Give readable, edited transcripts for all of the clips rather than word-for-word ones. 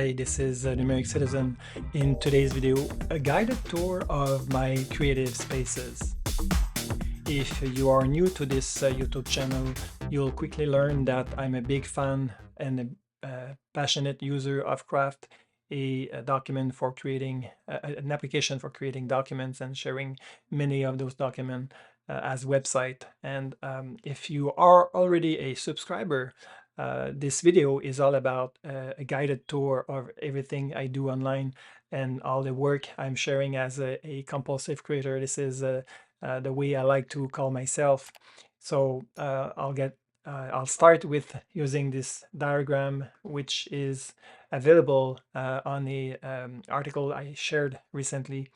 Hi, this is Numeric Citizen. In today's video, a guided tour of my creative spaces. If you are new to this YouTube channel, you'll quickly learn that I'm a big fan and a passionate user of Craft, a document for creating an application for creating documents and sharing many of those documents as website. And if you are already a subscriber, this video is all about a guided tour of everything I do online and all the work I'm sharing as a compulsive creator. This is the way I like to call myself. So I'll start with using this diagram, which is available on the article I shared recently.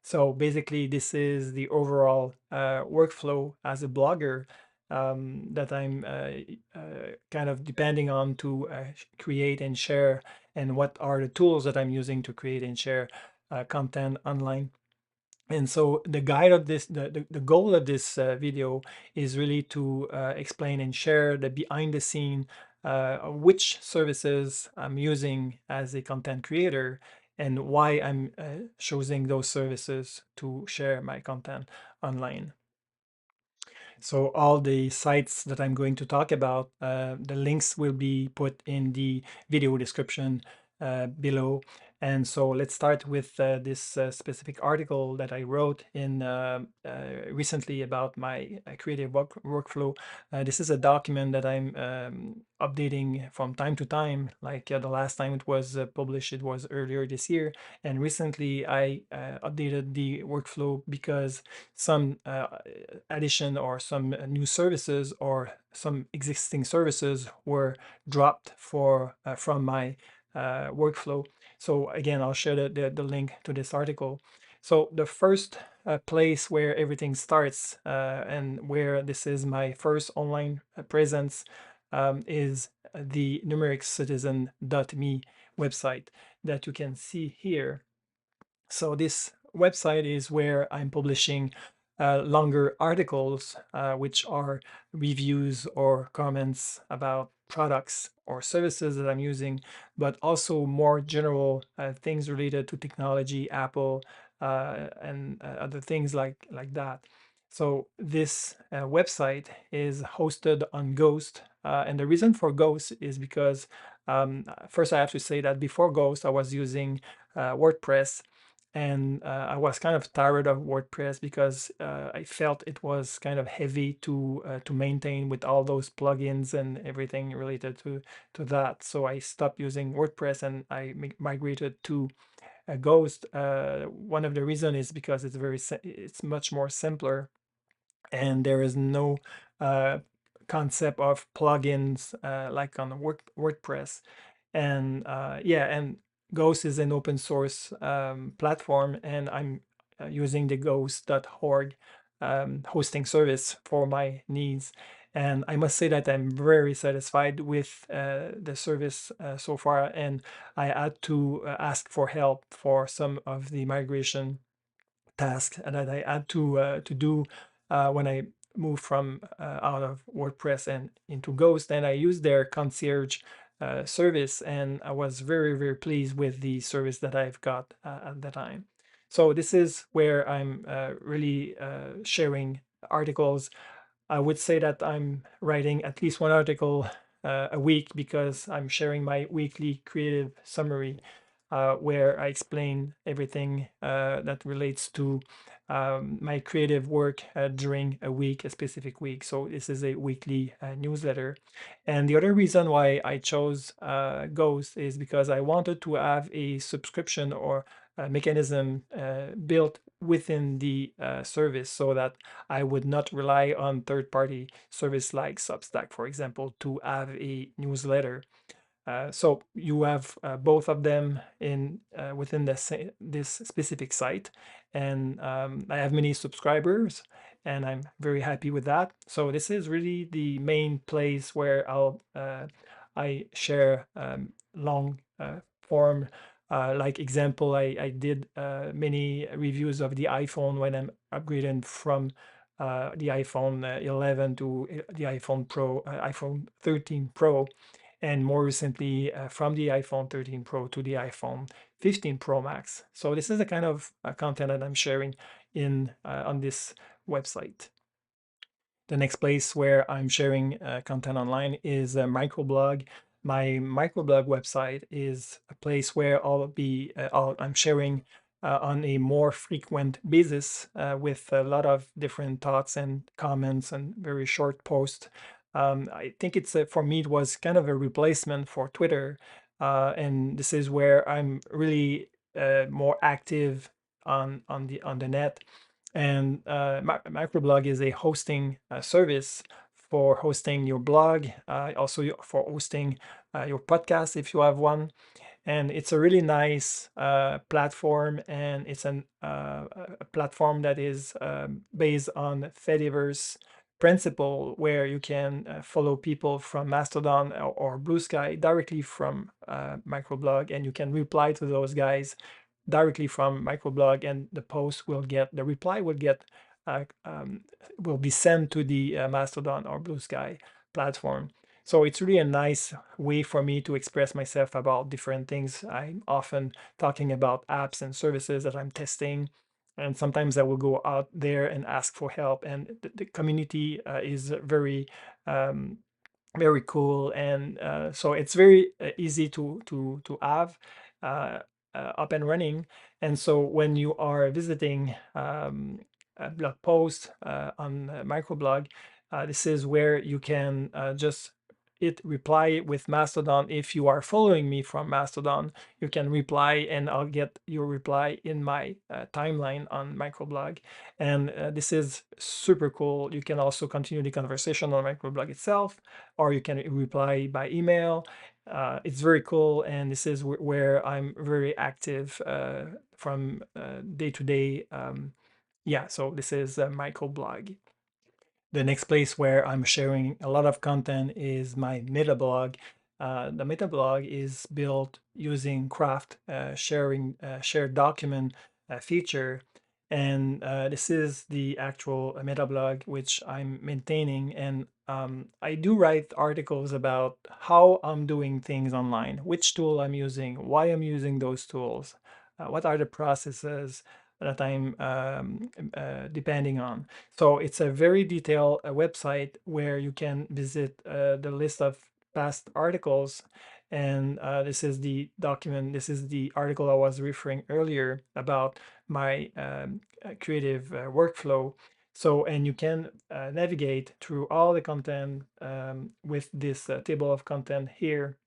So basically, this is the overall workflow as a blogger that I'm kind of depending on to create and share, and what are the tools that I'm using to create and share content online. And so the guide of this, the goal of this video is really to explain and share the behind the scene, which services I'm using as a content creator and why I'm choosing those services to share my content online. So all the sites that I'm going to talk about, the links will be put in the video description below. And so let's start with this specific article that I wrote in recently about my creative workflow. This is a document that I'm updating from time to time. Like the last time it was published, it was earlier this year. And recently I updated the workflow because some addition or some new services or some existing services were dropped from my workflow. So again, I'll share the link to this article. So the first place where everything starts and where this is my first online presence is the numericcitizen.me website that you can see here. So this website is where I'm publishing longer articles, which are reviews or comments about products or services that I'm using, but also more general things related to technology, Apple, and other things like that. So this website is hosted on Ghost, and the reason for Ghost is because first I have to say that before Ghost I was using WordPress, and I was kind of tired of WordPress because I felt it was kind of heavy to maintain with all those plugins and everything related to that. So I stopped using WordPress and I migrated to Ghost. One of the reasons is because it's much more simpler, and there is no concept of plugins like on WordPress. And yeah, and Ghost is an open source platform, and I'm using the ghost.org hosting service for my needs. And I must say that I'm very satisfied with the service so far, and I had to ask for help for some of the migration tasks that I had to do when I moved from out of WordPress and into Ghost, and I used their concierge service, and I was very pleased with the service that I've got at the time. So this is where I'm really sharing articles. I would say that I'm writing at least one article a week because I'm sharing my weekly creative summary where I explain everything that relates to my creative work during a specific week. So this is a weekly newsletter. And the other reason why I chose Ghost is because I wanted to have a subscription or a mechanism built within the service so that I would not rely on third-party service like Substack, for example, to have a newsletter. So you have both of them in within this specific site, and I have many subscribers, and I'm very happy with that. So this is really the main place where I share long form. Like example, I did many reviews of the iPhone when I'm upgrading from the iPhone 11 to the iPhone 13 Pro, and more recently from the iPhone 13 Pro to the iPhone 15 Pro Max. So this is the kind of content that I'm sharing in on this website. The next place where I'm sharing content online is a microblog. My microblog website is a place where I'm sharing on a more frequent basis with a lot of different thoughts and comments and very short posts. I think for me it was kind of a replacement for Twitter, and this is where I'm really more active on the net. And Microblog is a hosting service for hosting your blog, also for hosting your podcast if you have one. And it's a really nice platform, and it's a platform that is based on Fediverse principle, where you can follow people from Mastodon or Blue Sky directly from Microblog, and you can reply to those guys directly from microblog, and the reply uh, um, will be sent to the Mastodon or Blue Sky platform. So it's really a nice way for me to express myself about different things. I'm often talking about apps and services that I'm testing, and sometimes I will go out there and ask for help. And the community is um, very cool, and so it's very easy to have uh, up and running. And so when you are visiting a blog post on microblog, this is where you can just hit reply with Mastodon. If you are following me from Mastodon, you can reply, and I'll get your reply in my timeline on microblog. And this is super cool. You can also continue the conversation on microblog itself, or you can reply by email. It's very cool, and this is where I'm very active from day to day. Yeah, so this is a microblog. The next place where I'm sharing a lot of content is my meta blog. The meta blog is built using Craft shared document feature, and this is the actual meta blog which I'm maintaining. And I do write articles about how I'm doing things online, which tool I'm using, why I'm using those tools, what are the processes that I'm depending on. So it's a very detailed website where you can visit the list of past articles. And this is the document, this is the article I was referring earlier about my creative workflow. So, and you can navigate through all the content with this table of content here,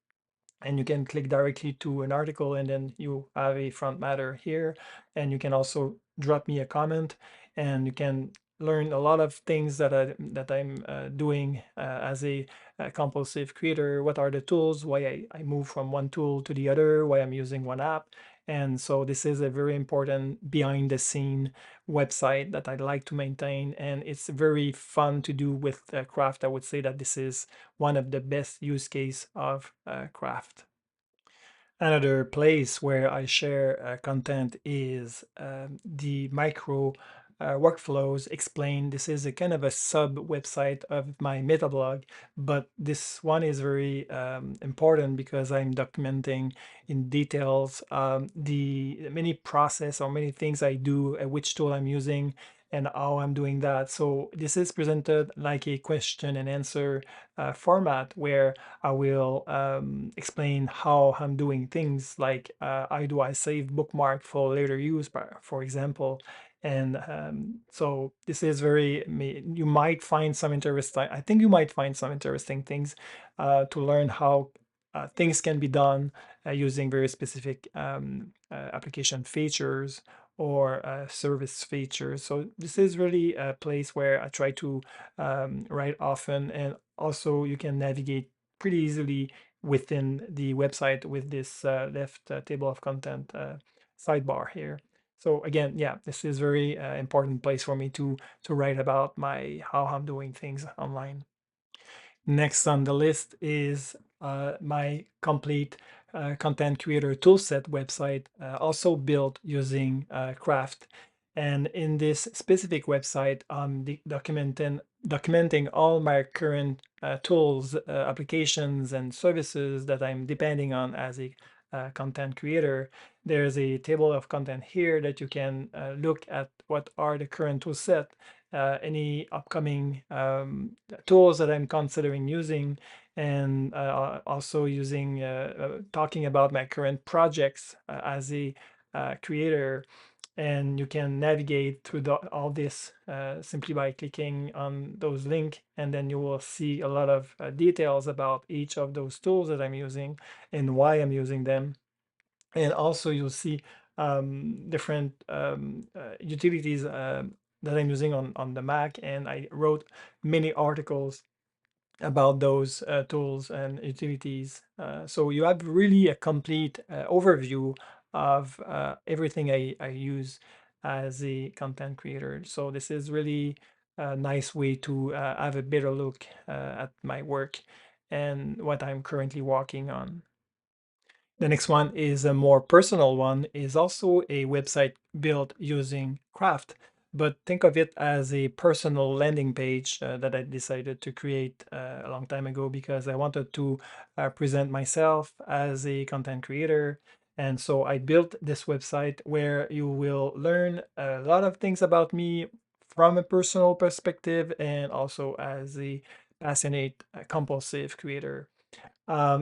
and you can click directly to an article, and then you have a front matter here, and you can also drop me a comment, and you can learn a lot of things that I'm doing as a compulsive creator. What are the tools, why I move from one tool to the other, why I'm using one app. And so this is a very important behind the scene website that I like to maintain, and it's very fun to do with Craft. I would say that this is one of the best use case of Craft. Another place where I share content is the micro workflows explained. This is a kind of a sub website of my meta blog, but this one is very important because I'm documenting in details the many process or many things I do, which tool I'm using, and how I'm doing that. So this is presented like a question and answer format, where I will explain how I'm doing things, like how do I save bookmark for later use, for example. And so this is you might find some interesting, I think you might find some interesting things to learn how things can be done using very specific application features or service features. So this is really a place where I try to write often, and also you can navigate pretty easily within the website with this left table of content sidebar here. So again, yeah, this is very important place for me to write about how I'm doing things online. Next on the list is my complete content creator toolset website, also built using Craft. And in this specific website, I'm documenting documenting all my current tools, applications, and services that I'm depending on as a content creator. There's a table of content here that you can look at what are the current tool set, any upcoming tools that I'm considering using, and also using talking about my current projects as a creator. And you can navigate through all this simply by clicking on those links, and then you will see a lot of details about each of those tools that I'm using and why I'm using them. And also you'll see different utilities that I'm using on the Mac, and I wrote many articles about those tools and utilities. So you have really a complete overview of everything I use as a content creator. So this is really a nice way to have a better look at my work and what I'm currently working on. The next one is a more personal one, is also a website built using Craft, but think of it as a personal landing page that I decided to create a long time ago because I wanted to present myself as a content creator. And so I built this website where you will learn a lot of things about me from a personal perspective and also as a passionate, compulsive creator.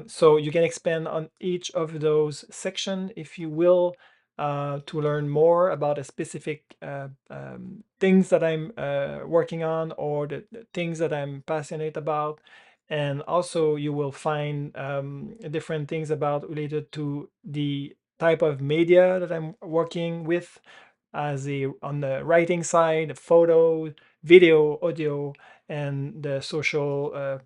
So you can expand on each of those sections if you will to learn more about a specific things that I'm working on or the things that I'm passionate about. And also you will find different things about related to the type of media that I'm working with as a on the writing side, photo, video, audio, and the social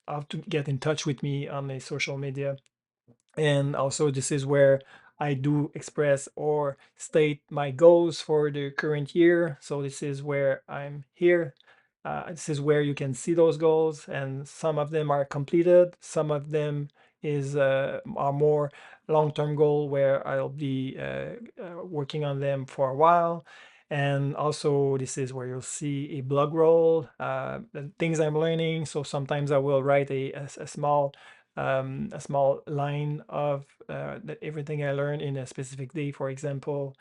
how to get in touch with me on the social media. And also this is where I do express or state my goals for the current year. So this is where I'm here. This is where you can see those goals, and some of them are completed, some of them is are more long-term goal where I'll be working on them for a while. And also this is where you'll see a blog roll, the things I'm learning. So sometimes I will write a small line of everything I learned in a specific day, for example,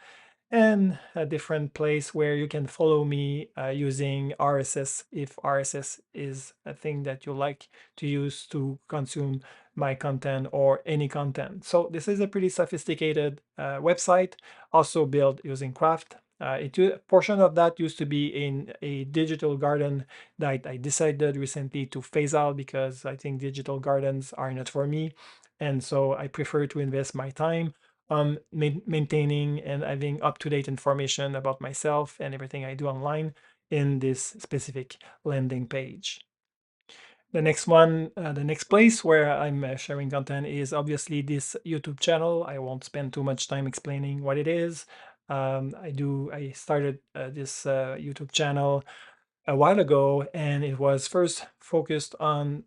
and a different place where you can follow me using RSS if RSS is a thing that you like to use to consume my content or any content. So this is a pretty sophisticated website, also built using Craft. A portion of that used to be in a digital garden that I decided recently to phase out because I think digital gardens are not for me. And so I prefer to invest my time maintaining and having up-to-date information about myself and everything I do online in this specific landing page. The next one, the next place where I'm sharing content is obviously this YouTube channel. I won't spend too much time explaining what it is. I started this YouTube channel a while ago, and it was first focused on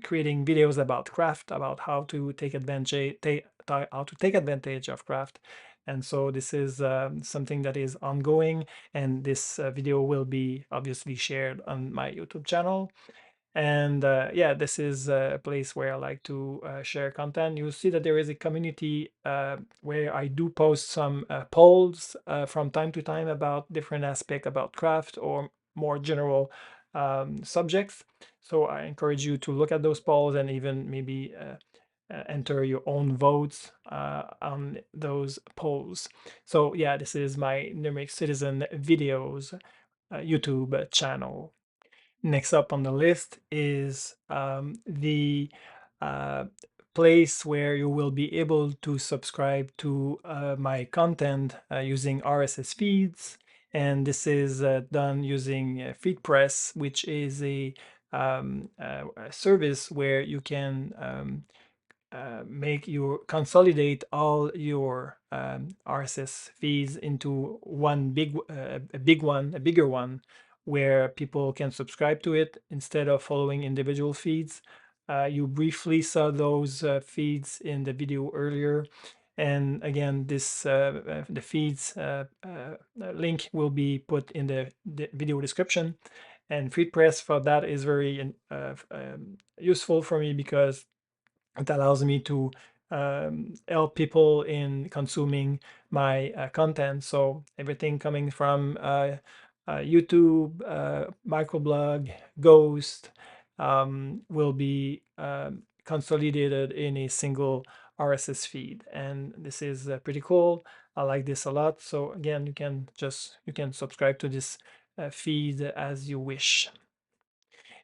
creating videos about craft, about how to take advantage of craft. And so this is something that is ongoing, and this video will be obviously shared on my YouTube channel. And yeah, this is a place where I like to share content. You'll see that there is a community where I do post some polls from time to time about different aspects about craft or more general subjects. So I encourage you to look at those polls and even maybe enter your own votes on those polls. So yeah, this is my Numeric Citizen videos YouTube channel. Next up on the list is the uh, place where you will be able to subscribe to my content using RSS feeds. And this is done using FeedPress, which is a service where you can make you consolidate all your RSS feeds into one a bigger one, where people can subscribe to it instead of following individual feeds. You briefly saw those feeds in the video earlier. And again, the feeds link will be put in the video description. And FeedPress for that is very useful for me because it allows me to help people in consuming my content. So everything coming from YouTube, microblog, Ghost will be consolidated in a single RSS feed, and this is pretty cool. I like this a lot. So again, you can subscribe to this feed as you wish.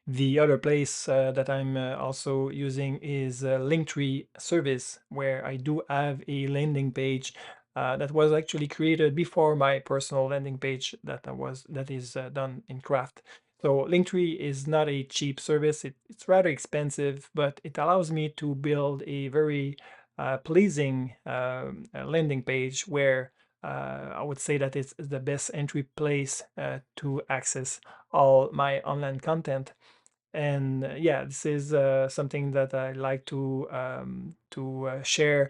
The other place that I'm also using is Linktree service, where I do have a landing page that was actually created before my personal landing page that is done in Craft. So Linktree is not a cheap service. It's rather expensive, but it allows me to build a very pleasing landing page where I would say that it's the best entry place to access all my online content. And yeah, this is something that I like to share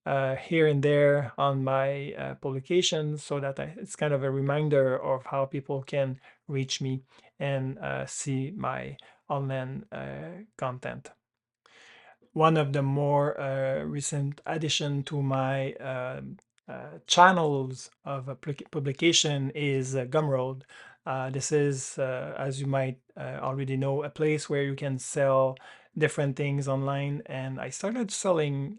here and there on my publications, so that it's kind of a reminder of how people can reach me and see my online content. One of the more recent addition to my channels of publication is Gumroad. This is, as you might already know, a place where you can sell different things online. And I started selling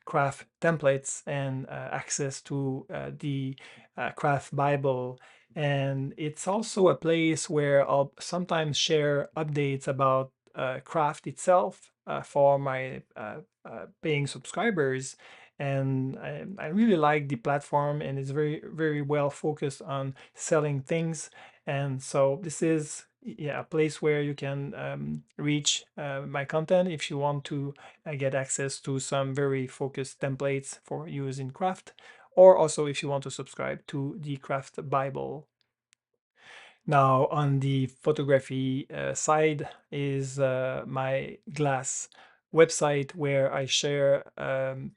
craft templates and access to the craft Bible. And it's also a place where I'll sometimes share updates about craft itself for my paying subscribers. And I really like the platform, and it's very well focused on selling things. And so this is, yeah, a place where you can reach my content if you want to get access to some very focused templates for use in craft, or also if you want to subscribe to the Craft Bible. Now, on the photography side is my Glass website, where I share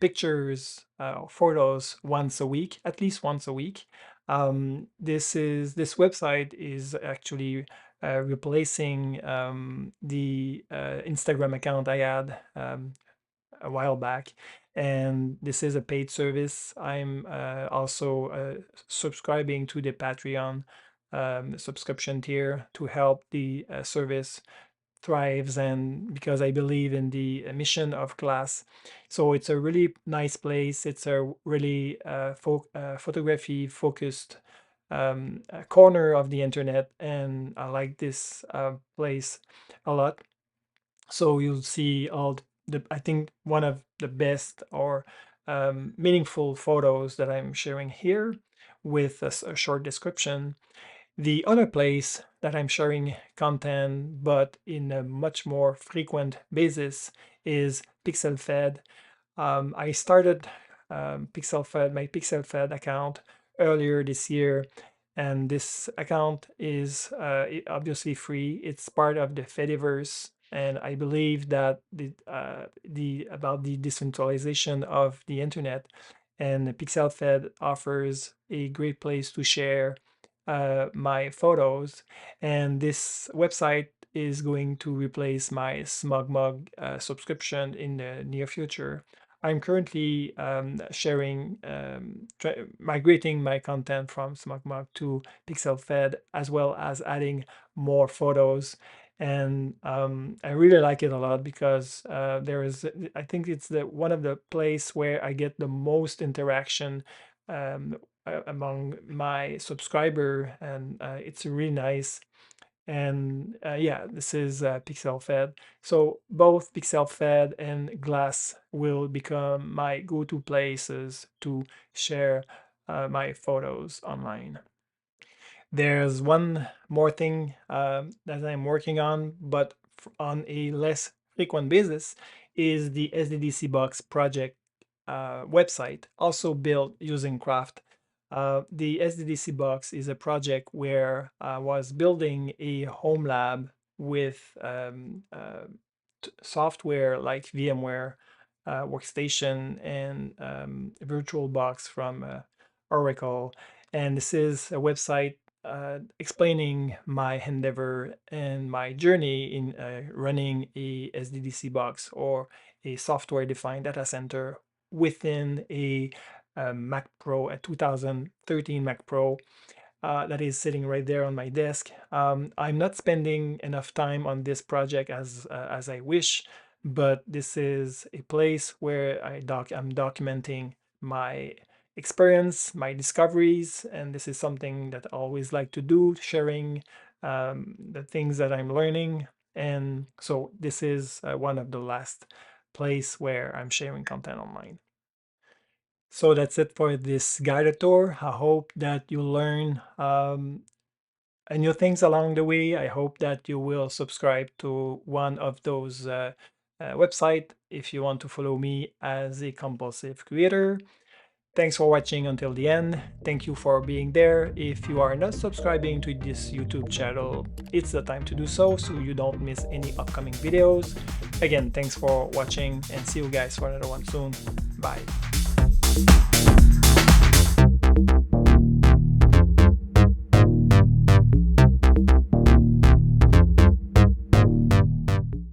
pictures, photos once a week, at least once a week. This website is actually replacing the Instagram account I had a while back, and this is a paid service. I'm also subscribing to the Patreon subscription tier to help the service thrives, and because I believe in the mission of Glass. So it's a really nice place. It's a really photography focused corner of the internet, and I like this place a lot. So you'll see all I think one of the best or meaningful photos that I'm sharing here with a short description. The other place that I'm sharing content, but in a much more frequent basis, is Pixelfed. I started my Pixelfed account earlier this year, and this account is obviously free. It's part of the Fediverse, and I believe that the about the decentralization of the internet, and Pixelfed offers a great place to share my photos. And this website is going to replace my SmugMug subscription in the near future. I'm currently migrating my content from SmugMug to Pixelfed, as well as adding more photos. And I really like it a lot because I think it's the one of the place where I get the most interaction um, among my subscriber, and it's really nice. And yeah, this is Pixelfed. So both Pixelfed and Glass will become my go-to places to share my photos online. There's one more thing that I'm working on, but on a less frequent basis, is the SDDBox Project website, also built using Craft. The SDDBox is a project where I was building a home lab with software like VMware Workstation and VirtualBox from Oracle. And this is a website explaining my endeavor and my journey in running a SDDC box or a software-defined data center within a Mac Pro, a 2013 Mac Pro that is sitting right there on my desk. I'm not spending enough time on this project as I wish, but this is a place where I'm documenting my experience, my discoveries, and this is something that I always like to do, sharing the things that I'm learning. And so this is one of the last place where I'm sharing content online. So that's it for this guided tour. I hope that you learn new things along the way. I hope that you will subscribe to one of those websites if you want to follow me as a compulsive creator. Thanks for watching until the end. Thank you for being there. If you are not subscribing to this YouTube channel, it's the time to do so you don't miss any upcoming videos. Again, thanks for watching and see you guys for another one soon. Bye.